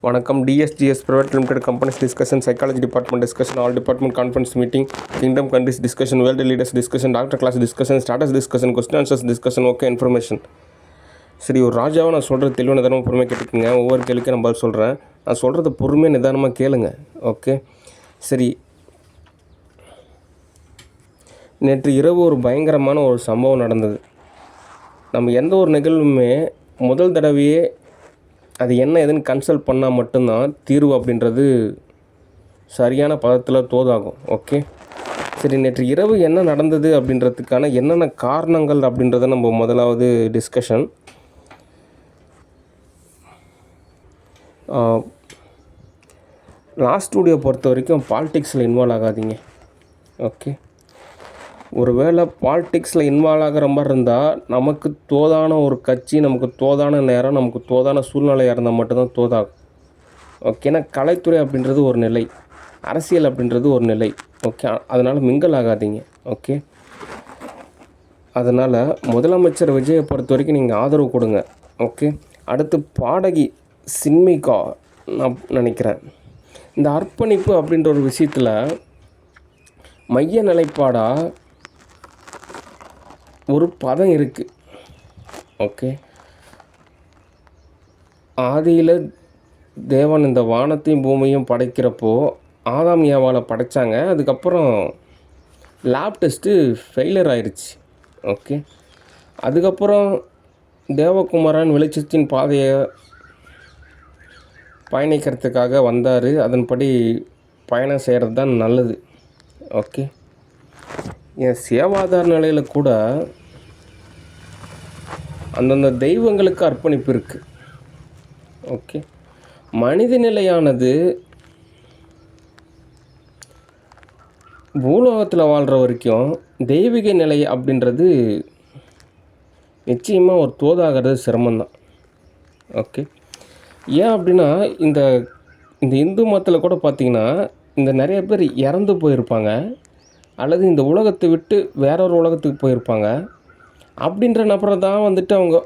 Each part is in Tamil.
வணக்கம். TSGS private limited companies discussion, psychology department discussion, all department conference meeting, kingdom countries discussion, world leaders discussion, doctor class discussion, status discussion, question answers discussion. Okay, information. சரி, ஒரு ராஜாவை நான் சொல்கிறது தெளிவாக நிதானமாக பொறுமையாக கேட்டுக்குங்க. ஒவ்வொரு கேள்விக்கும் நான் பதில் சொல்கிறேன். நான் சொல்கிறத பொறுமையாக நிதானமாக கேளுங்க. ஓகே, சரி. நேற்று இரவு ஒரு பயங்கரமான ஒரு சம்பவம் நடந்தது. நம்ம எந்த ஒரு நிகழ்வுமே முதல் தடவையே அது என்ன ஏதுன்னு கன்சல்ட் பண்ணால் மட்டும்தான் தீர்வு அப்படின்றது சரியான பதத்தில் தோதாகும். ஓகே, சரி. நேற்று இரவு என்ன நடந்தது அப்படின்றதுக்கான என்னென்ன காரணங்கள் அப்படின்றத நம்ம முதலாவது டிஸ்கஷன். லாஸ்ட் ஸ்டூடியோ பொறுத்த வரைக்கும் பாலிடிக்ஸில் இன்வால்வ் ஆகாதீங்க. ஓகே, ஒரு வேளை பாலிடிக்ஸில் இன்வால்வ் ஆகிற மாதிரி இருந்தால் நமக்கு தோதான ஒரு கட்சி, நமக்கு தோதான நேரம், நமக்கு தோதான சூழ்நிலையாக இருந்தால் மட்டும்தான் தோதாகும். ஓகேனா, கலைத்துறை அப்படின்றது ஒரு நிலை, அரசியல் அப்படின்றது ஒரு நிலை. ஓகே, அதனால் மிங்கல் ஆகாதீங்க. ஓகே, அதனால் முதலமைச்சர் விஜயை பொறுத்த வரைக்கும் நீங்கள் ஆதரவு கொடுங்க. ஓகே, அடுத்து பாடகி சின்மிகா நான் நினைக்கிறேன். இந்த அர்ப்பணிப்பு அப்படின்ற ஒரு விஷயத்தில் மைய நிலைப்பாடாக ஒரு பதம் இருக்குது. ஓகே, ஆதியில் தேவன் இந்த வானத்தையும் பூமியும் படைக்கிறப்போ ஆதாம் ஏவாளை படைத்தாங்க. அதுக்கப்புறம் லேப் டெஸ்ட்டு ஃபெயிலியர் ஆயிடுச்சு. ஓகே, அதுக்கப்புறம் தேவகுமாரன் வெளிச்சத்தின் பாதையை பயணிக்கிறதுக்காக வந்தார். அதன்படி பயணம் செய்கிறது தான் நல்லது. ஓகே, என் சேவாதார நிலையில் கூட அந்தந்த தெய்வங்களுக்கு அர்ப்பணிப்பு இருக்குது. ஓகே, மனித நிலையானது பூலோகத்தில் வாழ்கிற வரைக்கும் தெய்வீக நிலை அப்படின்றது நிச்சயமாக ஒரு தோதாகிறது சிரமம்தான். ஓகே, ஏன் அப்படின்னா இந்த இந்த இந்து மதத்தில் கூட பார்த்திங்கன்னா இந்த நிறைய பேர் இறந்து போயிருப்பாங்க, அல்லது இந்த உலகத்தை விட்டு வேற ஒரு உலகத்துக்கு போயிருப்பாங்க. அப்படின்ற நபரை தான் வந்துட்டு அவங்க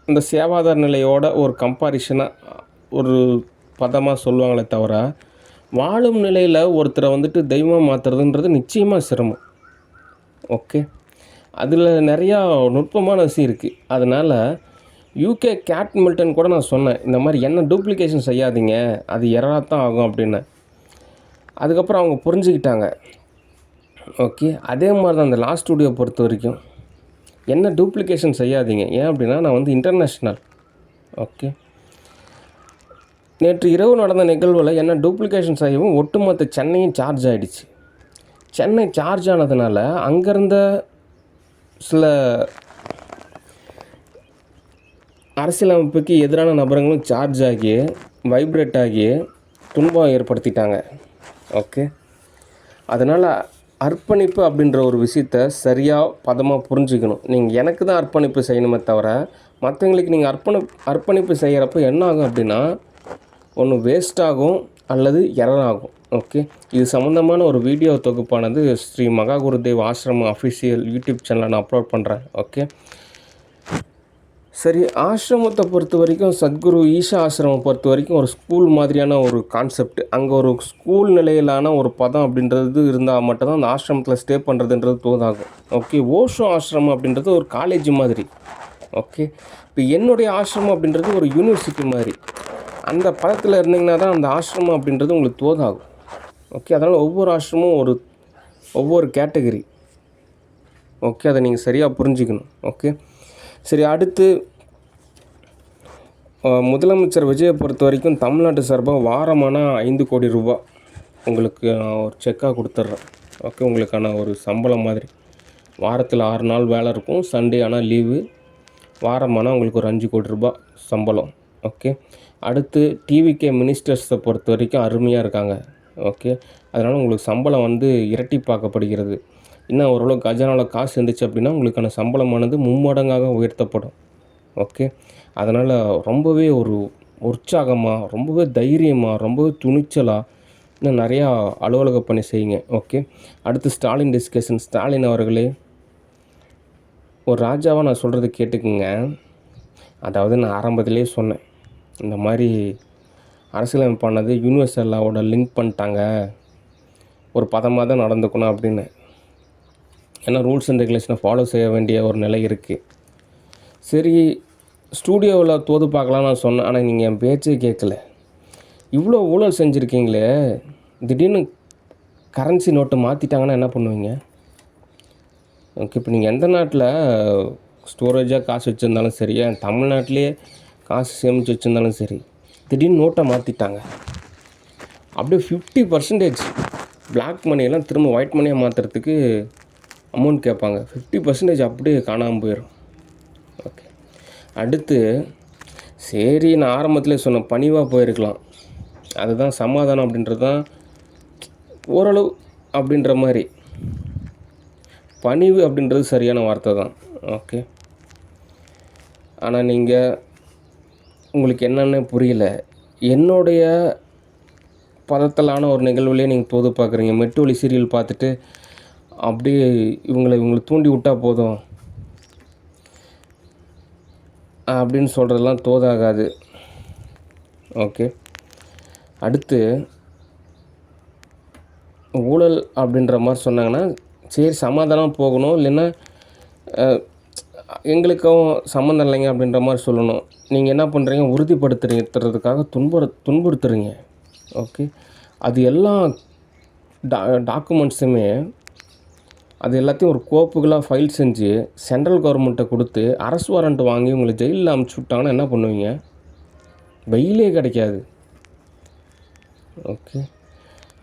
இந்த சேவாதார நிலையோட ஒரு கம்பாரிஷனாக ஒரு பதமாக சொல்லுவாங்களே தவிர, வாழும் நிலையில் ஒருத்தரை வந்துட்டு தெய்வமாக மாற்றுறதுன்றது நிச்சயமாக சிரமம். ஓகே, அதில் நிறையா நுட்பமான விஷயம் இருக்குது. அதனால் யூகே கேட் மில்டன் கூட நான் சொன்னேன், இந்த மாதிரி என்ன டூப்ளிகேஷன் செய்யாதீங்க, அது எரராக தான் ஆகும் அப்படின்னு. அதுக்கப்புறம் அவங்க புரிஞ்சுக்கிட்டாங்க. ஓகே, அதே மாதிரி தான் அந்த லாஸ்ட் ஸ்டூடியோ பொறுத்த வரைக்கும் என்ன டூப்ளிகேஷன் செய்யாதீங்க. ஏன் அப்படின்னா நான் வந்து இன்டர்நேஷ்னல். ஓகே, நேற்று இரவு நடந்த நிகழ்வில் என்ன டூப்ளிகேஷன் செய்யவும் ஒட்டுமொத்த சென்னையும் சார்ஜ் ஆகிடுச்சு. சென்னை சார்ஜ் ஆனதுனால அங்கேருந்த சில அரசியலமைப்புக்கு எதிரான நபர்களும் சார்ஜ் ஆகி வைப்ரேட் ஆகி துன்பம் ஏற்படுத்திட்டாங்க. ஓகே, அதனால் அர்ப்பணிப்பு அப்படின்ற ஒரு விஷயத்த சரியாக பதமாக புரிஞ்சுக்கணும். நீங்கள் எனக்கு தான் அர்ப்பணிப்பு செய்யணுமே தவிர மற்றவங்களுக்கு நீங்கள் அர்ப்பணிப்பு செய்கிறப்ப என்ன ஆகும் அப்படின்னா, ஒன்று வேஸ்ட் ஆகும் அல்லது எரர் ஆகும். ஓகே, இது சம்மந்தமான ஒரு வீடியோ தொகுப்பானது ஸ்ரீ மகா குருதேவ் ஆசிரமம் அஃபிஷியல் யூடியூப் சேனலில் நான் அப்லோட் பண்ணுறேன். ஓகே, சரி. ஆசிரமத்தை பொறுத்த வரைக்கும் சத்குரு ஈஷா ஆசிரமம் பொறுத்த வரைக்கும் ஒரு ஸ்கூல் மாதிரியான ஒரு கான்செப்ட். அங்கே ஒரு ஸ்கூல் நிலையிலான ஒரு பதம் அப்படின்றது இருந்தால் மட்டும்தான் அந்த ஆசிரமத்தில் ஸ்டே பண்ணுறதுன்றது தோதாகும். ஓகே, ஓஷோ ஆசிரமம் அப்படின்றது ஒரு காலேஜ் மாதிரி. ஓகே, இப்போ என்னுடைய ஆசிரமம் அப்படின்றது ஒரு யூனிவர்சிட்டி மாதிரி. அந்த பதத்தில் இருந்தீங்கன்னா தான் அந்த ஆசிரமம் அப்படின்றது உங்களுக்கு தோதாகும். ஓகே, அதனால் ஒவ்வொரு ஆசிரமும் ஒவ்வொரு கேட்டகரி. ஓகே, அதை நீங்கள் சரியாக புரிஞ்சுக்கணும். ஓகே, சரி. அடுத்து முதலமைச்சர் விஜயை பொறுத்த வரைக்கும் தமிழ்நாட்டு சார்பாக வாரமான 5 கோடி ரூபா உங்களுக்கு நான் ஒரு செக்காக கொடுத்துட்றேன். ஓகே, உங்களுக்கான ஒரு சம்பளம் மாதிரி. வாரத்தில் 6 நாள் வேலை இருக்கும், சண்டே ஆனால் லீவு. வாரமானால் உங்களுக்கு ஒரு 5 கோடி ரூபா சம்பளம். ஓகே, அடுத்து டிவிகே மினிஸ்டர்ஸை பொறுத்த வரைக்கும் அருமையாக இருக்காங்க. ஓகே, அதனால் உங்களுக்கு சம்பளம் வந்து இரட்டிப்பாக்கப்படுகிறது. இன்னும் ஓரளவு கஜானாவில் காசு இருந்துச்சு அப்படின்னா உங்களுக்கான சம்பளமானது மும்மடங்காக உயர்த்தப்படும். ஓகே, அதனால் ரொம்பவே ஒரு உற்சாகமாக, ரொம்பவே தைரியமாக, ரொம்பவே துணிச்சலாக இன்னும் நிறையா அலுவலக பணி செய்யுங்க. ஓகே, அடுத்து ஸ்டாலின் டிஸ்கஷன். ஸ்டாலின் அவர்களே, ஒரு ராஜாவாக நான் சொல்கிறது கேட்டுக்குங்க. அதாவது நான் ஆரம்பத்திலே சொன்னேன், இந்த மாதிரி அரசியலமைப்பானது யூனிவர்சல் லாவோட லிங்க் பண்ணிட்டாங்க, ஒரு பதமாக தான் நடந்துக்கணும் அப்படின்னு. ஏன்னா ரூல்ஸ் அண்ட் ரெகுலேஷனை ஃபாலோ செய்ய வேண்டிய ஒரு நிலை இருக்குது. சரி, ஸ்டூடியோவில் தோது பார்க்கலாம் நான் சொன்னேன், ஆனால் நீங்கள் என் பேச்சே கேட்கல. இவ்வளோ ஊழல் செஞ்சுருக்கீங்களே, திடீர்னு கரன்சி நோட்டை மாற்றிட்டாங்கன்னா என்ன பண்ணுவீங்க? ஓகே, இப்போ நீங்கள் எந்த நாட்டில் ஸ்டோரேஜாக காசு வச்சுருந்தாலும் சரி, தமிழ்நாட்டிலே காசு சேமித்து வச்சுருந்தாலும் சரி, திடீர்னு நோட்டை மாற்றிட்டாங்க, அப்படியே 50% பிளாக் மணியெல்லாம் திரும்ப ஒயிட் மணியாக மாற்றுறதுக்கு அமௌண்ட் கேட்பாங்க. 50% அப்படியே காணாமல் போயிடும். ஓகே, அடுத்து சரி, நான் ஆரம்பத்திலே சொன்னேன் பணிவாக போயிருக்கலாம், அதுதான் சமாதானம் அப்படின்றது தான் ஓரளவு அப்படின்ற மாதிரி. பணிவு அப்படின்றது சரியான வார்த்தை தான். ஓகே, ஆனால் உங்களுக்கு என்னென்ன புரியல. என்னுடைய பதத்தலான ஒரு நிகழ்வுலேயே நீங்கள் தோது பார்க்குறீங்க. மெட்டு ஒலி சீரியல் பார்த்துட்டு அப்படியே இவங்களை தூண்டி விட்டால் போதும் அப்படின்னு சொல்கிறதெல்லாம் தோதாகாது. ஓகே, அடுத்து ஊழல் அப்படின்ற மாதிரி சொன்னாங்கன்னா சரி சமாதானம் போகணும், இல்லைன்னா எங்களுக்கும் சம்மந்தம் இல்லைங்க அப்படின்ற மாதிரி சொல்லணும். நீங்கள் என்ன பண்ணுறீங்க, உறுதிப்படுத்துறதுக்காக துன்புறுத்துறீங்க. ஓகே, அது எல்லாம் டாக்குமெண்ட்ஸுமே அது எல்லாத்தையும் ஒரு கோப்புகளாக ஃபைல் செஞ்சு சென்ட்ரல் கவர்மெண்ட்டை கொடுத்து அரசு வாரண்ட் வாங்கி உங்களை ஜெயிலில் அமுச்சு விட்டாங்கன்னா என்ன பண்ணுவீங்க? வெயிலே கிடைக்காது. ஓகே,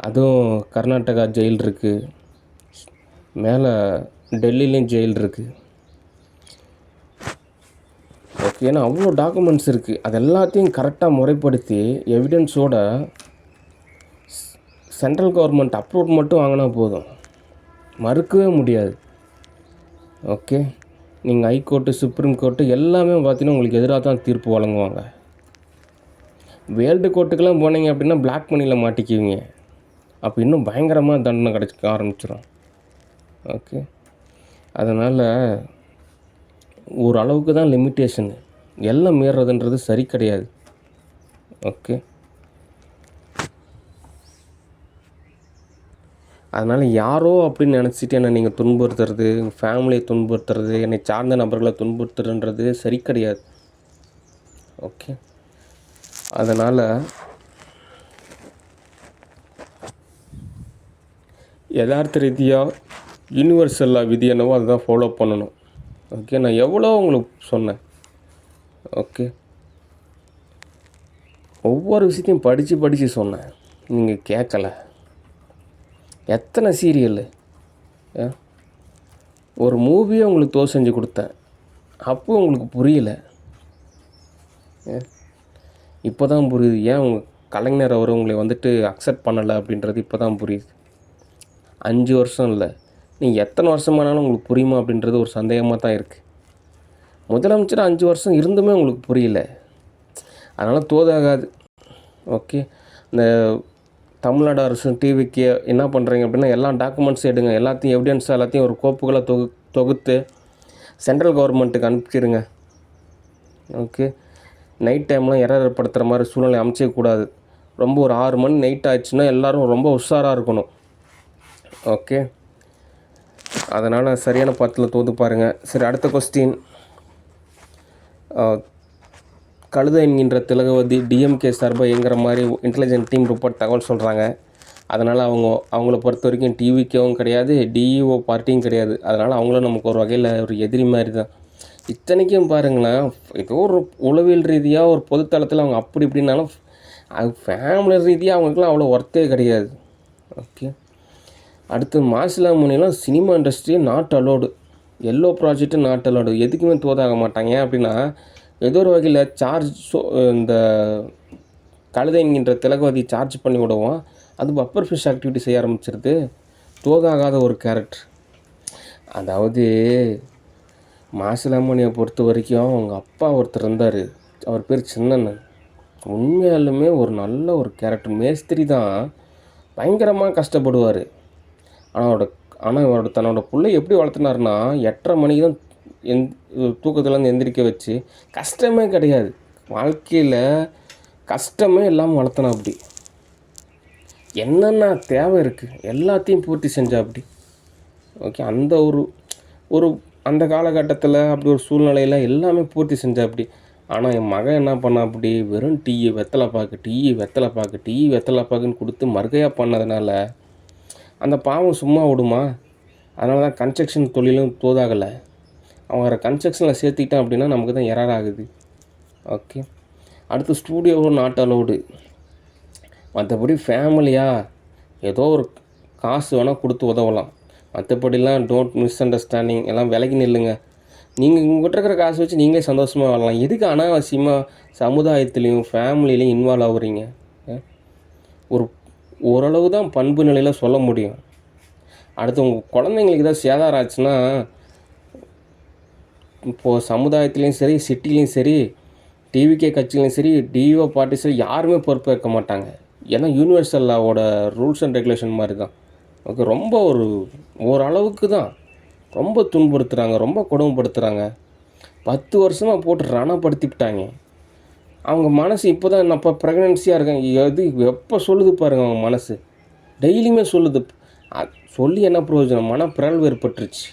அதுவும் கர்நாடகா ஜெயில் இருக்குது, மேலே டெல்லிலையும் ஜெயில் இருக்குது. ஓகே, ஏன்னா அவ்வளோ டாக்குமெண்ட்ஸ் இருக்குது. அது எல்லாத்தையும் கரெக்டாக முறைப்படுத்தி எவிடன்ஸோட சென்ட்ரல் கவர்மெண்ட் அப்ரூவ் மட்டும் வாங்கினா போதும், மறுக்கவே முடியாது. ஓகே, நீங்கள் ஹைகோர்ட்டு சுப்ரீம் கோர்ட்டு எல்லாமே பார்த்தீங்கன்னா உங்களுக்கு எதிராக தான் தீர்ப்பு வழங்குவாங்க. வேர்ல்டு கோர்ட்டுக்கெல்லாம் போனீங்க அப்படின்னா பிளாக் மணியில் மாட்டிக்குவீங்க. அப்போ இன்னும் பயங்கரமாக தண்டனை கிடைக்க ஆரம்பிச்சிடும். ஓகே, அதனால் ஒரு அளவுக்கு தான் லிமிட்டேஷனு, எல்லாம் மீறுறதுன்றது சரி கிடையாது. ஓகே, அதனால் யாரோ அப்படின்னு நினச்சிட்டு என்னை நீங்கள் துன்புறுத்துறது, எங்கள் ஃபேமிலியை துன்புறுத்துறது, என்னை சார்ந்த நபர்களை துன்புறுத்துறன்றது சரி கிடையாது. ஓகே, அதனால் யதார்த்த ரீதியாக யூனிவர்சல்லாக விதி என்னவோ அதுதான் ஃபாலோ பண்ணணும். ஓகே, நான் எவ்வளோ உங்களுக்கு சொன்னேன். ஓகே, ஒவ்வொரு விஷயத்தையும் படித்து சொன்னேன், நீங்கள் கேட்கல. எத்தனை சீரியல், ஒரு மூவியை உங்களுக்கு தோசை செஞ்சு கொடுத்தேன், அப்போ உங்களுக்கு புரியல. இப்போ தான் புரியுது ஏன் உங்கள் கலைஞர் அவர் உங்களை அக்செப்ட் பண்ணலை அப்படின்றது இப்போ தான் புரியுது. 5 வருஷம் இல்லை, நீங்கள் எத்தனை வருஷமானாலும் உங்களுக்கு புரியுமா அப்படின்றது ஒரு சந்தேகமாக தான் இருக்குது. முதலமைச்சர் 5 வருஷம் இருந்துமே உங்களுக்கு புரியல, அதனால் தோதாகாது. ஓகே, இந்த தமிழ்நாடு அரசு டிவிக்கு என்ன பண்ணுறீங்க அப்படின்னா எல்லா டாக்குமெண்ட்ஸும் எடுங்க, எல்லாத்தையும் எவிடன்ஸ் எல்லாத்தையும் ஒரு கோப்புகளை தொகுத்து சென்ட்ரல் கவர்மெண்ட்டுக்கு அனுப்பிச்சிடுங்க. ஓகே, நைட் டைம்லாம் ஏற்படுத்துகிற மாதிரி சூழ்நிலை அமைச்சிக்கக்கூடாது. ரொம்ப ஒரு 6 மணி நைட் ஆச்சுன்னா எல்லோரும் ரொம்ப உஷாராக இருக்கணும். ஓகே, அதனால் சரியான பத்தில் தோது பாருங்கள். சரி, அடுத்த கொஸ்டின். கழுதை என்கின்ற திலகவதி டிஎம்கே சார்பாக இயங்குற மாதிரி இன்டெலிஜென்ட் டீம் ரிப்போர்ட் தகவல் சொல்கிறாங்க. அதனால் அவங்கள பொறுத்த வரைக்கும் டிவிக்கும் கிடையாது, டிஇஓ பார்ட்டியும் கிடையாது. அதனால் அவங்களும் நமக்கு ஒரு வகையில் ஒரு எதிரி மாதிரி தான். இத்தனைக்கும் பாருங்களேன், ஏதோ ஒரு உளவியல் ரீதியாக ஒரு பொதுத்தளத்தில் அவங்க அப்படி இப்படின்னாலும் அது ஃபேமிலி ரீதியாக அவங்களுக்குலாம் அவ்வளோ ஒர்த்தே கிடையாது. ஓகே, அடுத்து மாசிலாமணிலாம் சினிமா இண்டஸ்ட்ரியே நாட் அலோடு, எல்லோ ப்ராஜெக்ட்டு நாட் அலோடு, எதுக்குமே தோதாக மாட்டாங்க. ஏன் அப்படின்னா ஏதோ ஒரு வகையில் இந்த கழுதை என்கின்ற திலகவதி சார்ஜ் பண்ணி விடுவோம், அது பப்பர் ஃபிஷ் ஆக்டிவிட்டி செய்ய ஆரம்பிச்சிருது. தோதாகாத ஒரு கேரக்டர். அதாவது மாசிலாமணியை பொறுத்த வரைக்கும் அவங்க அப்பா ஒருத்தர் இருந்தார், அவர் பேர் சின்னண்ணன். உண்மையாலுமே ஒரு நல்ல ஒரு கேரக்டர், மேஸ்திரி தான், பயங்கரமாக கஷ்டப்படுவார். ஆனால் அவரோட தன்னோட பிள்ளை எப்படி வளர்த்துனாருன்னா 8:30 மணிக்கு தான் தூக்கத்துலேருந்து எந்திரிக்க வச்சு, கஷ்டமே கிடையாது வாழ்க்கையில். கஷ்டமே இல்லாமல் வளர்த்தனா அப்படி. என்னென்ன தேவை இருக்குது எல்லாத்தையும் பூர்த்தி செஞ்சா அப்படி. ஓகே, அந்த ஒரு ஒரு அந்த காலகட்டத்தில் அப்படி ஒரு சூழ்நிலையில் எல்லாமே பூர்த்தி செஞ்சா அப்படி. ஆனால் என் மகன் என்ன பண்ணா அப்படி, வெறும் டீ வெத்தலை பாக்கு, டீ வெத்தலை பாக்கு, டீ வெத்தலை பாக்குன்னு கொடுத்து மறுகையாக பண்ணதுனால அந்த பாவம் சும்மா விடுமா? அதனால தான் கன்ஸ்ட்ரக்ஷன் தொழிலும் தோதாகலை. அவன் வேறு கன்ஸ்ட்ரக்ஷனில் சேர்த்துக்கிட்டான் அப்படின்னா நமக்கு தான் எரர் ஆகுது. ஓகே, அடுத்து ஸ்டூடியோவும் நாட் அலோடு. மற்றபடி ஃபேமிலியாக ஏதோ ஒரு காசு வேணால் கொடுத்து உதவலாம். மற்றபடிலாம் டோன்ட் மிஸ் அண்டர்ஸ்டாண்டிங், எல்லாம் விலகி நில்லுங்க. நீங்கள் உங்கள்கிட்ட இருக்கிற காசு வச்சு நீங்களே சந்தோஷமாக வாழலாம். எதுக்கு அனாவசியமாக சமுதாயத்துலேயும் ஃபேமிலிலையும் இன்வால்வ் ஆகுறீங்க? ஒரு ஓரளவு தான் பண்பு நிலையில் சொல்ல முடியும். அடுத்து உங்கள் குழந்தைங்களுக்கு ஏதாவது சேதாரம் ஆச்சுன்னா, இப்போது சமுதாயத்துலேயும் சரி, சிட்டிலையும் சரி, டிவிகே கட்சியிலையும் சரி, டிஓ பார்ட்டி சரி, யாருமே பொறுப்பேற்க மாட்டாங்க. ஏன்னா யூனிவர்சல் லாவோட ரூல்ஸ் அண்ட் ரெகுலேஷன் மாதிரி தான். ஓகே, ரொம்ப ஓரளவுக்கு தான் ரொம்ப துன்புறுத்துகிறாங்க, ரொம்ப கொடுமைப்படுத்துகிறாங்க. 10 வருஷமாக போட்டு ரணப்படுத்திவிட்டாங்க. அவங்க மனசு இப்போ தான் நான் இப்போ ப்ரெக்னென்சியாக இருக்கேன் எது எப்போ சொல்லுது பாருங்கள். அவங்க மனசு டெய்லியுமே சொல்லுது. சொல்லி என்ன பிரயோஜனம்? மனப்பிறழ்வு ஏற்பட்டுருச்சு.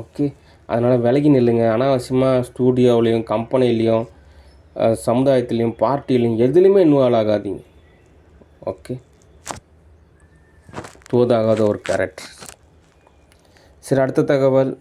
ஓகே, அதனால் விலகி நில்லுங்க. அனாவசியமாக ஸ்டூடியோவிலையும் கம்பெனிலையும் சமுதாயத்துலேயும் பார்ட்டிலையும் எதுலேயுமே இன்வால்வ் ஆகாதீங்க. ஓகே, தோதாகாத ஒரு கேரக்டர். சரி, அடுத்த தகவல்.